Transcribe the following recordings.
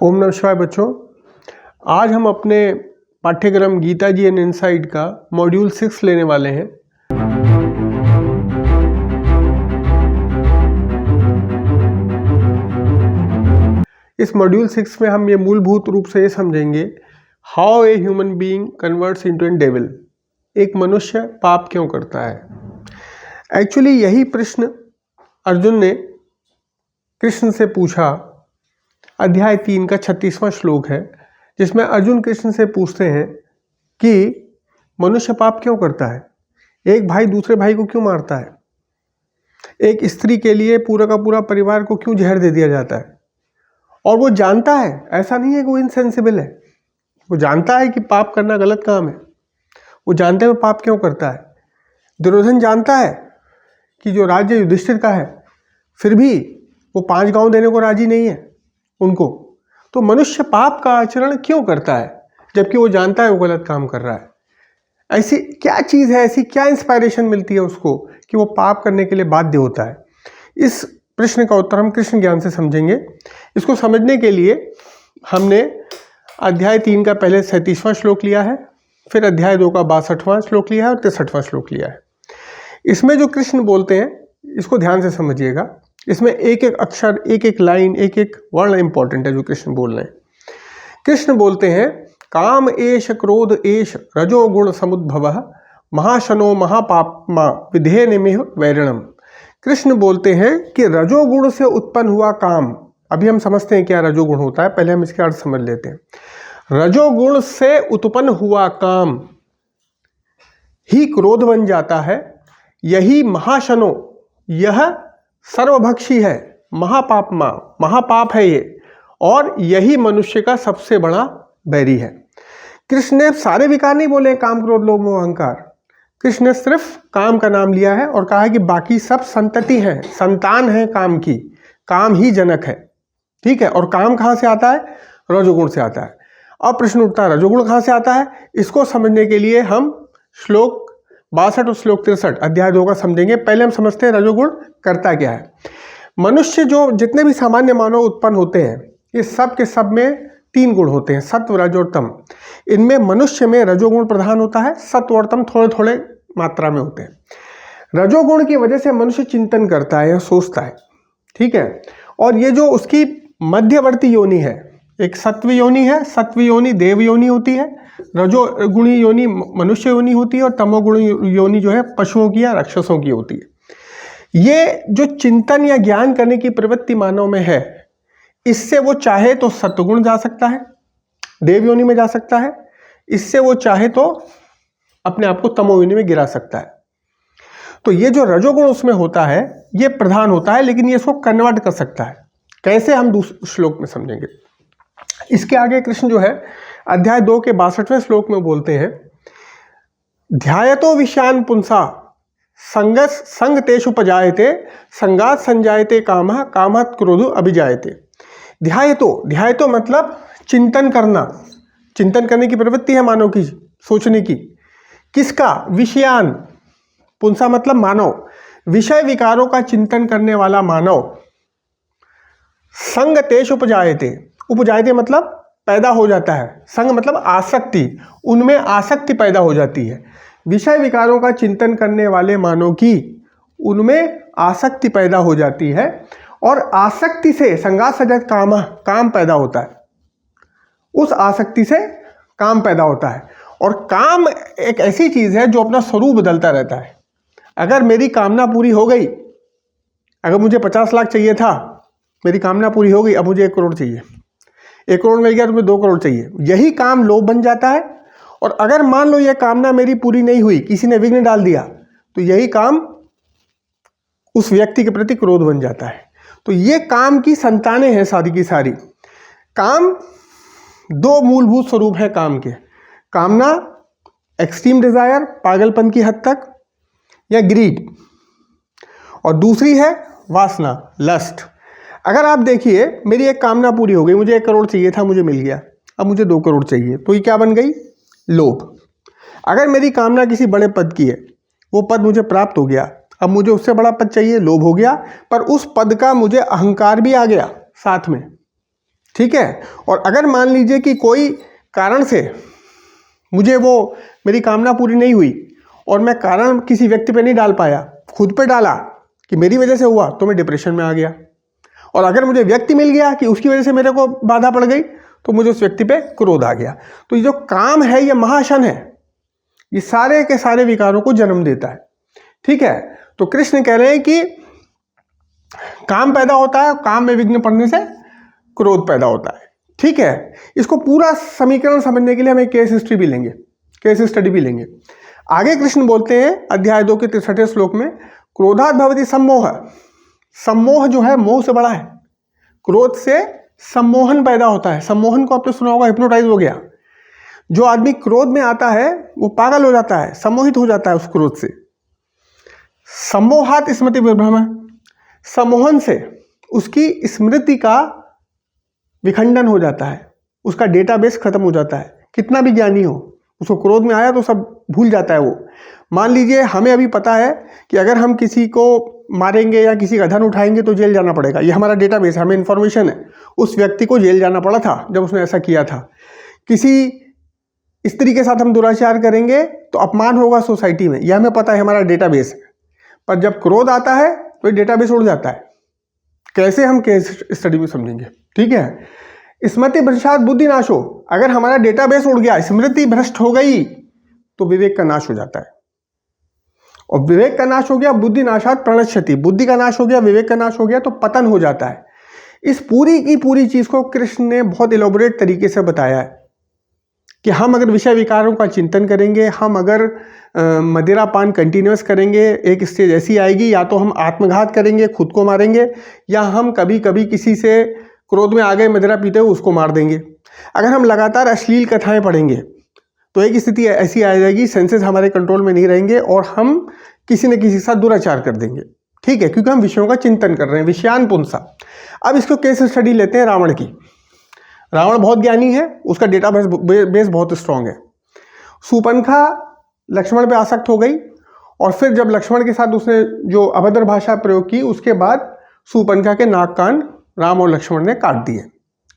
ओम नमः शिवाय बच्चों। आज हम अपने पाठ्यक्रम गीता जी एंड इनसाइड का मॉड्यूल 6 लेने वाले हैं। इस मॉड्यूल 6 में हम ये मूलभूत रूप से ये समझेंगे how a human being converts into an devil. एक मनुष्य पाप क्यों करता है। एक्चुअली यही प्रश्न अर्जुन ने कृष्ण से पूछा। अध्याय 3 का 36वां श्लोक है, जिसमें अर्जुन कृष्ण से पूछते हैं कि मनुष्य पाप क्यों करता है, एक भाई दूसरे भाई को क्यों मारता है, एक स्त्री के लिए पूरा का पूरा परिवार को क्यों जहर दे दिया जाता है। और वो जानता है, ऐसा नहीं है कि वो इनसेंसिबल है, वो जानता है कि पाप करना गलत काम है, वो जानते हुए पाप क्यों करता है। दुर्योधन जानता है कि जो राज्य युधिष्ठिर का है, फिर भी वो 5 गांव देने को राजी नहीं है उनको। तो मनुष्य पाप का आचरण क्यों करता है जबकि वो जानता है वो गलत काम कर रहा है। ऐसी क्या चीज़ है, ऐसी क्या इंस्पायरेशन मिलती है उसको कि वो पाप करने के लिए बाध्य होता है। इस प्रश्न का उत्तर हम कृष्ण ज्ञान से समझेंगे। इसको समझने के लिए हमने अध्याय 3 का पहले 37वां श्लोक लिया है, फिर अध्याय 2 का 62वां श्लोक लिया है और 63वां श्लोक लिया है। इसमें जो कृष्ण बोलते हैं इसको ध्यान से समझिएगा। इसमें एक एक अक्षर, एक एक लाइन, एक एक वर्ण इंपॉर्टेंट है जो कृष्ण बोल रहे हैं। कृष्ण बोलते हैं काम एष क्रोध एष रजोगुण समुद्भवः महाशनो महापाप्मा विधेय निमिह वैरणम। कृष्ण बोलते हैं कि रजोगुण से उत्पन्न हुआ काम, अभी हम समझते हैं क्या रजोगुण होता है, पहले हम इसके अर्थ समझ लेते हैं। रजोगुण से उत्पन्न हुआ काम ही क्रोध बन जाता है, यही महाशनो, यह सर्वभक्षी है, महापापमा, महापाप है ये, और यही मनुष्य का सबसे बड़ा बैरी है। कृष्ण ने सारे विकार नहीं बोले, काम क्रोध लोभ मोह अहंकार। कृष्ण ने सिर्फ काम का नाम लिया है और कहा है कि बाकी सब संतति हैं, संतान है काम की, काम ही जनक है। ठीक है, और काम कहाँ से आता है, रजोगुण से आता है। अब प्रश्न उठता है रजोगुण कहाँ से आता है। इसको समझने के लिए हम श्लोक 62 और श्लोक 63 अध्याय 2 का समझेंगे। पहले हम समझते हैं रजोगुण करता क्या है। मनुष्य जो जितने भी सामान्य मानव उत्पन्न होते हैं, ये सब के सब में 3 गुण होते हैं, सत्व रज और तम। इनमें मनुष्य में रजोगुण प्रधान होता है, सत्व और तम थोड़े थोड़े मात्रा में होते हैं। रजोगुण की वजह से मनुष्य चिंतन करता है या सोचता है। ठीक है, और ये जो उसकी मध्यवर्ती योनि है, एक सत्व योनि है, सत्व योनि देव योनि होती है, रजोगुणी योनि मनुष्य योनि होती है, और तमोगुणी योनि जो है पशुओं की या राक्षसों की होती है। ये जो चिंतन या ज्ञान करने की प्रवृत्ति मानव में है, इससे वो चाहे तो सत्वगुण जा सकता है, देव योनि में जा सकता है, इससे वो चाहे तो अपने आप को तमो योनि में गिरा सकता है। तो ये जो रजोगुण उसमें होता है ये प्रधान होता है, लेकिन ये इसको कन्वर्ट कर सकता है। कैसे, हम दूसरे श्लोक में समझेंगे। इसके आगे कृष्ण जो है अध्याय 2 के 62वें श्लोक में बोलते हैं ध्यायतो विषयान पुंसा संग तेषु उपजायते संगात संजायते कामः कामात् क्रोधो अभिजायते। ध्यायतो मतलब चिंतन करना, चिंतन करने की प्रवृत्ति है मानव की, सोचने की। किसका, विषयान, पुंसा मतलब मानव, विषय विकारों का चिंतन करने वाला मानव। संग तेषु उपजायते, उपजायते मतलब पैदा हो जाता है, संग मतलब आसक्ति, उनमें आसक्ति पैदा हो जाती है। विषय विकारों का चिंतन करने वाले मानव की उनमें आसक्ति पैदा हो जाती है, और आसक्ति से संगात सजत काम पैदा होता है, उस आसक्ति से काम पैदा होता है। और काम एक ऐसी चीज़ है जो अपना स्वरूप बदलता रहता है। अगर मेरी कामना पूरी हो गई, अगर मुझे 50 लाख चाहिए था, मेरी कामना पूरी हो गई, अब मुझे 1 करोड़ चाहिए, 1 करोड़ मिल गया तो मुझे 2 करोड़ चाहिए, यही काम लोभ बन जाता है। और अगर मान लो यह कामना मेरी पूरी नहीं हुई, किसी ने विघ्न डाल दिया, तो यही काम उस व्यक्ति के प्रति क्रोध बन जाता है। तो ये काम की संतानें हैं सारी की सारी। काम 2 मूलभूत स्वरूप है काम के, कामना एक्सट्रीम डिजायर, पागलपन की हद तक, या ग्रीड, और दूसरी है वासना, लस्ट। अगर आप देखिए मेरी एक कामना पूरी हो गई, मुझे 1 करोड़ चाहिए था, मुझे मिल गया, अब मुझे 2 करोड़ चाहिए, तो ये क्या बन गई, लोभ। अगर मेरी कामना किसी बड़े पद की है, वो पद मुझे प्राप्त हो गया, अब मुझे उससे बड़ा पद चाहिए, लोभ हो गया। पर उस पद का मुझे अहंकार भी आ गया साथ में, ठीक है। और अगर मान लीजिए कि कोई कारण से मुझे वो मेरी कामना पूरी नहीं हुई और मैं कारण किसी व्यक्ति पे नहीं डाल पाया, खुद पे डाला कि मेरी वजह से हुआ, तो मैं डिप्रेशन में आ गया। और अगर मुझे व्यक्ति मिल गया कि उसकी वजह से मेरे को बाधा पड़ गई, तो मुझे उस व्यक्ति पे क्रोध आ गया। तो ये जो काम है, ये महाशन है, ये सारे के सारे विकारों को जन्म देता है। ठीक है। तो कृष्ण कह रहे हैं कि काम पैदा होता है, काम में विघ्न पड़ने से क्रोध पैदा होता है। ठीक है। इसको पूरा समीकरण समझने के लिए हम एक केस हिस्ट्री भी लेंगे, केस स्टडी भी लेंगे। आगे कृष्ण बोलते हैं अध्याय 2 के 63 श्लोक में, क्रोधात् भवति सम्मोह। सम्मोह जो है मोह से बड़ा है। क्रोध से सम्मोहन पैदा होता है। सम्मोहन को आपने सुना होगा, हिप्नोटाइज हो गया। जो आदमी क्रोध में आता है वो पागल हो जाता है, सम्मोहित हो जाता है उस क्रोध से। सम्मोहात् स्मृति विभ्रम, सम्मोहन से उसकी स्मृति का विखंडन हो जाता है, उसका डेटाबेस खत्म हो जाता है। कितना भी ज्ञानी हो, उसको क्रोध में आया तो सब भूल जाता है वो। मान लीजिए हमें अभी पता है कि अगर हम किसी को मारेंगे या किसी का धन उठाएंगे तो जेल जाना पड़ेगा, ये हमारा डेटाबेस, हमें इन्फॉर्मेशन है। उस व्यक्ति को जेल जाना पड़ा था जब उसने ऐसा किया था। किसी स्त्री के साथ हम दुराचार करेंगे तो अपमान होगा सोसाइटी में, यह हमें पता है, हमारा डेटाबेस है। पर जब क्रोध आता है तो ये डेटाबेस उड़ जाता है। कैसे, हम केस स्टडी में समझेंगे। ठीक है। स्मृति भ्रष्टात् बुद्धि नाशो, अगर हमारा डेटाबेस उड़ गया, स्मृति भ्रष्ट हो गई, तो विवेक का नाश हो जाता है। और विवेक का नाश हो गया, बुद्धि नाशात् प्रणश्यति, बुद्धि का नाश हो गया, विवेक का नाश हो गया तो पतन हो जाता है। इस पूरी की पूरी चीज को कृष्ण ने बहुत इलोबोरेट तरीके से बताया है कि हम अगर विषय विकारों का चिंतन करेंगे, हम अगर मदिरा पान कंटिन्यूस करेंगे, एक स्टेज ऐसी आएगी, या तो हम आत्मघात करेंगे, खुद को मारेंगे, या हम कभी कभी किसी से क्रोध में आ गए मदिरा पीते हुए उसको मार देंगे। अगर हम लगातार अश्लील कथाएं पढ़ेंगे तो एक स्थिति ऐसी आ जाएगी, सेंसेस हमारे कंट्रोल में नहीं रहेंगे और हम किसी न किसी के साथ दुराचार कर देंगे। ठीक है, क्योंकि हम विषयों का चिंतन कर रहे हैं, विषयान पुंसा। अब इसको केस स्टडी लेते हैं रावण की। रावण बहुत ज्ञानी है, उसका डेटा बेस बहुत स्ट्रांग है। शूर्पणखा लक्ष्मण पे आसक्त हो गई और फिर जब लक्ष्मण के साथ उसने जो अभद्र भाषा प्रयोग की, उसके बाद शूर्पणखा के नाक कान राम और लक्ष्मण ने काट दिए,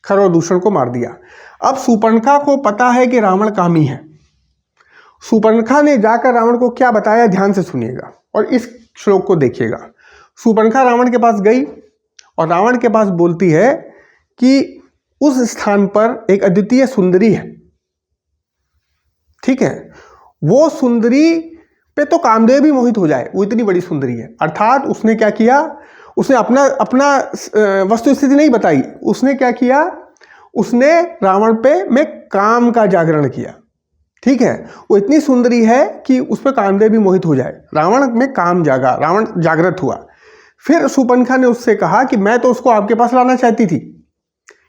खर और दूषण को मार दिया। अब शूर्पणखा को पता है कि रावण कामी है। शूर्पणखा ने जाकर रावण को क्या बताया, ध्यान से सुनिएगा और इस श्लोक को देखिएगा। शूर्पणखा रावण के पास गई और रावण के पास बोलती है कि उस स्थान पर एक अद्वितीय सुंदरी है। ठीक है, वो सुंदरी पे तो कामदेव भी मोहित हो जाए, वो इतनी बड़ी सुंदरी है। अर्थात उसने क्या किया, उसने अपना वस्तु स्थिति नहीं बताई, उसने क्या किया, उसने रावण पे में काम का जागरण किया। ठीक है, वो इतनी सुंदरी है कि उस पर कामदेव भी मोहित हो जाए। रावण में काम जागा, रावण जागृत हुआ। फिर शूर्पणखा ने उससे कहा कि मैं तो उसको आपके पास लाना चाहती थी,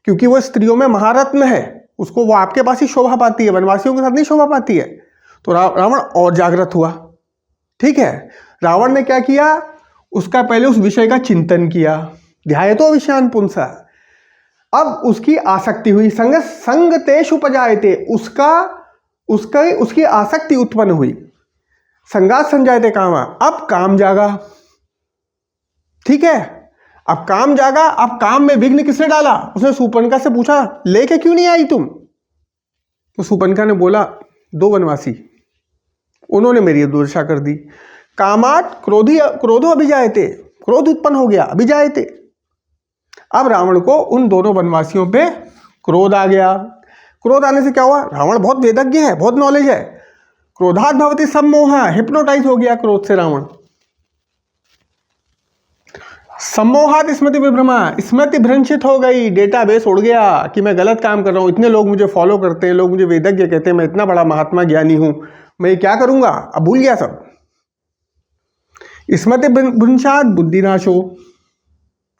क्योंकि वो स्त्रियों में महारत्न है, उसको वो आपके पास ही शोभा पाती है, वनवासियों के साथ नहीं शोभा पाती है। तो रावण और जागृत हुआ। ठीक है, रावण ने क्या किया, उसका पहले उस विषय का चिंतन किया, ध्यायतो विषयान पुंसा। अब उसकी आसक्ति हुई, संग तेषु उपजायते, उसकी आसक्ति उत्पन्न हुई। संगात संजायते कामा, अब काम जागा। ठीक है, अब काम जागा। अब काम में विघ्न किसने डाला, उसने शूर्पणखा से पूछा लेके क्यों नहीं आई तुम। तो शूर्पणखा ने बोला 2 वनवासी, उन्होंने मेरी दुर्दशा कर दी। कामात क्रोधो अभिजायते, क्रोध उत्पन्न हो गया, अभिजायते। अब रावण को उन दोनों वनवासियों पे क्रोध आ गया। क्रोध आने से क्या हुआ, रावण बहुत वेदज्ञ है, बहुत नॉलेज है। क्रोधात् भवति सम्मोह, हिप्नोटाइज हो गया क्रोध से रावण। सम्मोहात् स्मृति विभ्रमा, स्मृति भ्रंशित हो गई, डेटाबेस उड़ गया कि मैं गलत काम कर रहा हूं, इतने लोग मुझे फॉलो करते हैं, लोग मुझे वेदज्ञ कहते हैं, मैं इतना बड़ा महात्मा ज्ञानी हूं, मैं क्या करूंगा, अब भूल गया सब। स्मृति भ्रंशात् बुद्धिनाशो,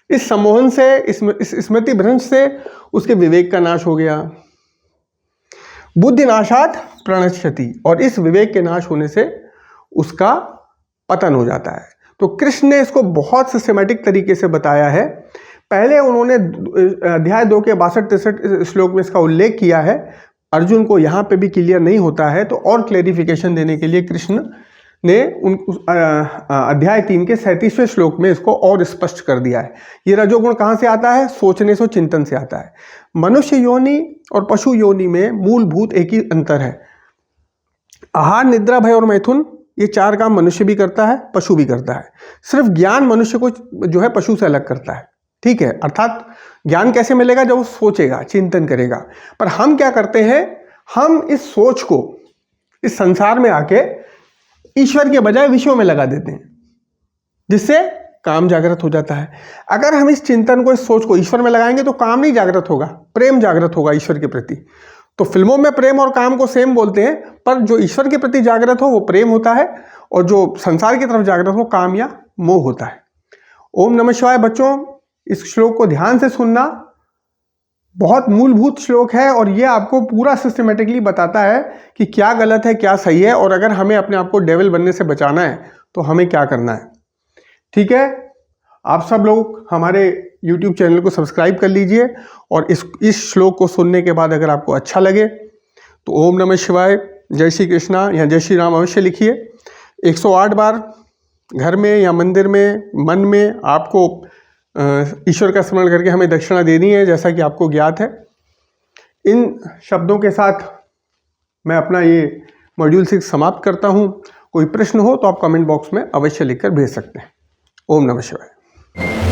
इस सम्मोहन से, इस स्मृति भ्रंश से उसके विवेक का नाश हो गया। बुद्धिनाशात् प्रणश्यति, और इस विवेक के नाश होने से उसका पतन हो जाता है। तो कृष्ण ने इसको बहुत सिस्टमैटिक तरीके से बताया है। पहले उन्होंने अध्याय 2 के 62-63 श्लोक में इसका उल्लेख किया है। अर्जुन को यहाँ पे भी क्लियर नहीं होता है, तो और क्लैरिफिकेशन देने के लिए कृष्ण ने अध्याय 3 के 37वें श्लोक में इसको और स्पष्ट कर दिया है। ये रजोगुण कहाँ से आता है? सोचने से, चिंतन से आता है। मनुष्य योनि और पशु योनि में मूलभूत एक ही अंतर है। आहार, निद्रा, भय और मैथुन, ये 4 काम मनुष्य भी करता है, पशु भी करता है। सिर्फ ज्ञान मनुष्य को जो है पशु से अलग करता है। ठीक है, अर्थात ज्ञान कैसे मिलेगा? जब वो सोचेगा, चिंतन करेगा। पर हम क्या करते हैं? हम इस सोच को इस संसार में आके ईश्वर के बजाय विषयों में लगा देते हैं, जिससे काम जागृत हो जाता है। अगर हम इस चिंतन को, इस सोच को ईश्वर में लगाएंगे तो काम नहीं जागृत होगा, प्रेम जागृत होगा ईश्वर के प्रति। तो फिल्मों में प्रेम और काम को सेम बोलते हैं, पर जो ईश्वर के प्रति जागृत हो वो प्रेम होता है, और जो संसार की तरफ जागृत हो काम या मोह होता है। ओम नमः शिवाय। बच्चों, इस श्लोक को ध्यान से सुनना, बहुत मूलभूत श्लोक है और ये आपको पूरा सिस्टमेटिकली बताता है कि क्या गलत है, क्या सही है, और अगर हमें अपने आप को डेविल बनने से बचाना है तो हमें क्या करना है। ठीक है, आप सब लोग हमारे YouTube चैनल को सब्सक्राइब कर लीजिए, और इस श्लोक को सुनने के बाद अगर आपको अच्छा लगे तो ओम नमः शिवाय, जय श्री कृष्णा या जय श्री राम अवश्य लिखिए। 108 बार घर में या मंदिर में मन में आपको ईश्वर का स्मरण करके हमें दक्षिणा देनी है, जैसा कि आपको ज्ञात है। इन शब्दों के साथ मैं अपना ये मॉड्यूल 6 समाप्त करता हूँ। कोई प्रश्न हो तो आप कमेंट बॉक्स में अवश्य लिखकर भेज सकते हैं। ओम नमः शिवाय।